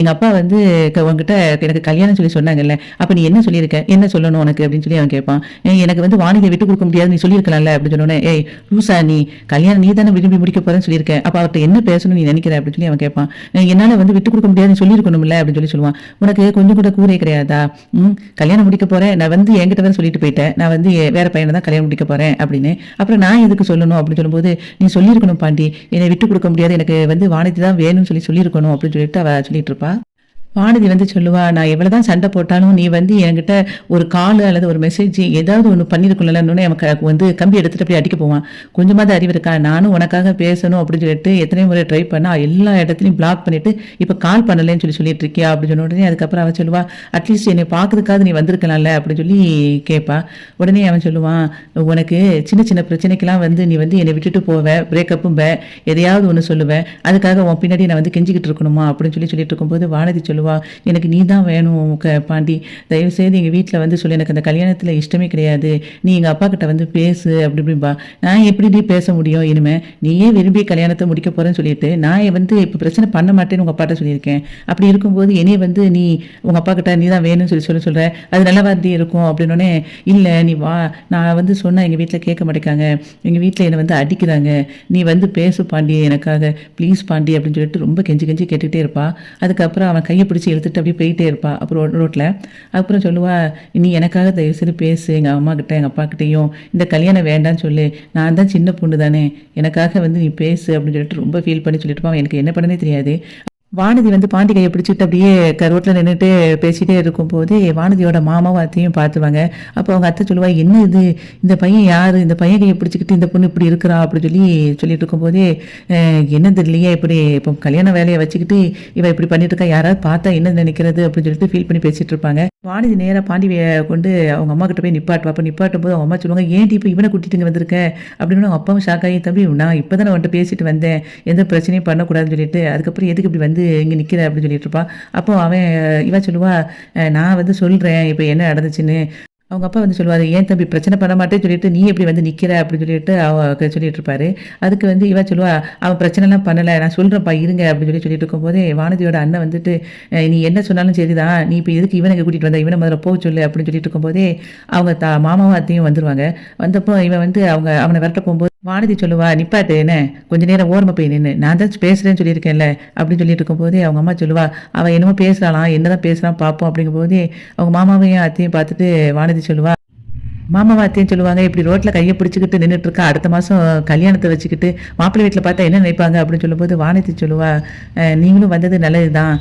எங்க அப்பா வந்து உன்கிட்ட எனக்கு கல்யாணம் சொல்லி சொன்னாங்கல்ல. அப்ப நீ என்ன சொல்லியிருக்க? என்ன சொல்லணும் உனக்கு? அப்படின்னு சொல்லி அவன் கேட்பான். எனக்கு வந்து வாணிஜ விட்டுக் குடுக்க முடியாதுன்னு நீ சொல்லியிருக்கலாம்ல அப்படின்னு சொன்னோனே, ஏய் லூசா நீ கல்யாணம் நீ தானே விரும்பி முடிக்க போறேன்னு சொல்லியிருக்க. அப்ப அவர்ட்ட என்ன பேசணும்னு நீ நினைக்கிற? அப்படின்னு சொல்லி அவன் கேட்பான். என்னால வந்து விட்டுக் குடுக்க முடியாதுன்னு சொல்லியிருக்கணும்ல அப்படின்னு சொல்லி சொல்லுவான். உனக்கு கொஞ்சம் கூட கூரே கிடையாதா? கல்யாணம் முடிக்க போறேன். நான் வந்து என்கிட்ட வேற சொல்லிட்டு போயிட்டேன். நான் வந்து வேற பையனை தான் கல்யாணம் முடிக்க போறேன் அப்படின்னு. அப்புறம் நான் எதுக்கு சொல்லணும் அப்படின்னு சொல்லும்போது, நீ சொல்லியிருக்கணும் பாண்டி. என்னை விட்டுக் குடுக்க முடியாது. எனக்கு வந்து வாணிஜ தான் வேணும்னு சொல்லியிருக்கணும் அப்படின்னு சொல்லிட்டு அவ சொல்லிட்டு இருப்பா. வானதி வந்து சொல்லுவா, நான் எவ்வளவுதான் சண்டை போட்டாலும் நீ வந்து என்கிட்ட ஒரு கால் அல்லது ஒரு மெசேஜ் ஏதாவது ஒண்ணு பண்ணியிருக்கணும்லன்னு அவன் வந்து கம்பி எடுத்துட்டு அப்படியே அடிக்க போவான். கொஞ்சமாவது அறிவு இருக்கா? நானும் உனக்காக பேசணும் அப்படின்னு சொல்லிட்டு எத்தனை முறை ட்ரை பண்ணா எல்லா இடத்துலையும் பிளாக் பண்ணிட்டு இப்ப கால் பண்ணலன்னு சொல்லிட்டு இருக்கியா அப்படின்னு சொன்ன உடனே அதுக்கப்புறம் அவன் சொல்லுவா, அட்லீஸ்ட் என்னை பார்க்கறதுக்காவது நீ வந்திருக்கலாம்ல அப்படின்னு சொல்லி கேட்பா. உடனே அவன் சொல்லுவான், உனக்கு சின்ன சின்ன பிரச்சனைக்கெல்லாம் வந்து நீ வந்து என்னை விட்டுட்டு போவ, பிரேக்கப்பும் எதையாவது ஒன்று சொல்லுவேன், அதுக்காக உன் பின்னாடி நான் வந்து கெஞ்சிக்கிட்டு இருக்கணுமா அப்படின்னு சொல்லிட்டு இருக்கும்போது வானதி சொல்லுவா, எனக்கு நீ தான் வேணும் பாண்டி, தயவு செய்து எங்கள் வீட்டில் வந்து சொல்லி எனக்கு அந்த கல்யாணத்தில் இஷ்டமே கிடையாது, நீ எங்கள் அப்பா கிட்ட வந்து பேசு அப்படி இப்படின்பா. நான் எப்படி பேச முடியும்? இனிமே நீயே விரும்பி கல்யாணத்தை முடிக்க போறேன்னு சொல்லிட்டு நான் வந்து இப்போ பிரச்சனை பண்ண மாட்டேன்னு உங்கள் அப்பாட்ட சொல்லியிருக்கேன். அப்படி இருக்கும்போது என்னைய வந்து நீ உங்கள் அப்பா கிட்ட நீ தான் வேணும்னு சொல்ற, அது நல்ல வார்த்தை இருக்கும் அப்படின்னோடனே, இல்லை நீ வா, நான் வந்து சொன்னால் எங்கள் வீட்டில் கேட்க மாட்டேங்காங்க, எங்கள் வீட்டில் என்னை வந்து அடிக்கிறாங்க, நீ வந்து பேசு பாண்டி எனக்காக ப்ளீஸ் பாண்டி அப்படின்னு சொல்லிட்டு ரொம்ப கெஞ்சி கேட்டுகிட்டே இருப்பா. அதுக்கப்புறம் அவன் கையை பிடிச்சி இழுத்துட்டு அப்படியே போயிட்டே இருப்பா. அப்புறம் ரோட்டில் அப்புறம் சொல்லுவா, நீ எனக்காக தயவு செய்து பேசு, எங்கள் அம்மா கிட்ட எங்கள் அப்பா கிட்டையும் இந்த கல்யாணம் வேண்டான்னு சொல்லு, நான் தான் சின்ன பொண்ணு தானே, எனக்காக வந்து நீ பேசு அப்படின்னு சொல்லிட்டு ரொம்ப ஃபீல் பண்ணி சொல்லிட்டு இருப்பான். எனக்கு என்ன பண்ணனே தெரியாது. வானதி வந்து பாண்டி கையை பிடிச்சிட்டு அப்படியே ரோட்டில் நின்றுட்டு பேசிகிட்டே இருக்கும்போது வானதியோட மாமாவும் அத்தையும் பார்த்துருவாங்க. அப்போ அவங்க அத்தை சொல்லுவா, என்ன இது, இந்த பையன் யார், இந்த பையன் கையை பிடிச்சிக்கிட்டு இந்த பொண்ணு இப்படி இருக்கிறா அப்படின்னு சொல்லிட்டு இருக்கும்போதே, என்ன தெரியலையே இப்படி இப்போ கல்யாண வேலையை வச்சுக்கிட்டு இவ இப்படி பண்ணிட்டு இருக்கா, யாராவது பார்த்தா என்ன நினைக்கிறது அப்படின்னு சொல்லிட்டு ஃபீல் பண்ணி பேசிட்டு இருப்பாங்க. வானதி நேராக பாண்டியை கொண்டு அவங்க அம்மா கிட்ட போய் நிப்பாட்டுவா. அப்போ நிப்பாட்டும் போது அவங்க அம்மா சொல்லுவாங்க, ஏன் இப்போ இவனை கூட்டிட்டு இங்கே வந்திருக்க அப்படின்னு. அவங்க அப்பாவும் ஷாக் ஆகி, தம்பி நான் இப்போ தானே வந்துட்டு பேசிட்டு வந்தேன், எந்த பிரச்சனையும் பண்ணக்கூடாதுன்னு சொல்லிட்டு, அதுக்கப்புறம் எதுக்கு இப்படி வந்து இங்கே நிற்கிற அப்படின்னு சொல்லிட்டு இருப்பான். அப்போ அவன் இவ சொல்லுவா, நான் வந்து சொல்கிறேன் இப்போ என்ன நடந்துச்சுன்னு. அவங்க அப்பா வந்து சொல்லுவார், ஏன் தம்பி பிரச்சனை பண்ண மாட்டேன்னு சொல்லிட்டு நீ எப்படி வந்து நிற்கிற அப்படின்னு சொல்லிட்டு சொல்லிட்டு இருப்பாரு. அதுக்கு வந்து இவ சொல்லுவா, அவன் பிரச்சனைலாம் பண்ணலை, நான் சொல்கிறேன்ப்பா இருங்க அப்படின்னு சொல்லிட்டு இருக்கும்போதே வானதியோட அண்ணன் வந்துட்டு, நீ என்ன சொன்னாலும் சரிதான், நீ இப்போ எதுக்கு இவனை கூட்டிகிட்டு வந்தா, இவனை முதல்ல போக சொல்லு அப்படின்னு சொல்லிட்டு இருக்கும்போதே அவங்க மாமாவும் அத்தையும் வந்துருவாங்க. வந்தப்போ இவன் வந்து அவனை விரட்ட போகும்போது வானதி சொல்லுவா, நிப்பாட்டு என்ன கொஞ்ச நேரம் ஓரமாக போய் நின்று, நான் தான் பேசுகிறேன்னு சொல்லியிருக்கேன்ல அப்படின்னு சொல்லிட்டு இருக்கும்போதே அவங்க அம்மா சொல்லுவா, அவன் என்னமோ பேசுகிறாளாம், என்னதான் பேசுகிறான் பார்ப்போம் அப்படிங்கும்போதே அவங்க மாமாவையும் அத்தையும் பார்த்துட்டு வானதி சொல்லுவா, மாமாவா அத்தையும் சொல்லுவாங்க, இப்படி ரோட்டில் கையை பிடிச்சிக்கிட்டு நின்றுட்டு இருக்கா, அடுத்த மாதம் கல்யாணத்தை வச்சுக்கிட்டு மாப்பிள்ளை வீட்டில் பார்த்தா என்ன நினைப்பாங்க அப்படின்னு சொல்லும்போது வானதி சொல்லுவா, நீங்களும் வந்தது நல்லது தான்,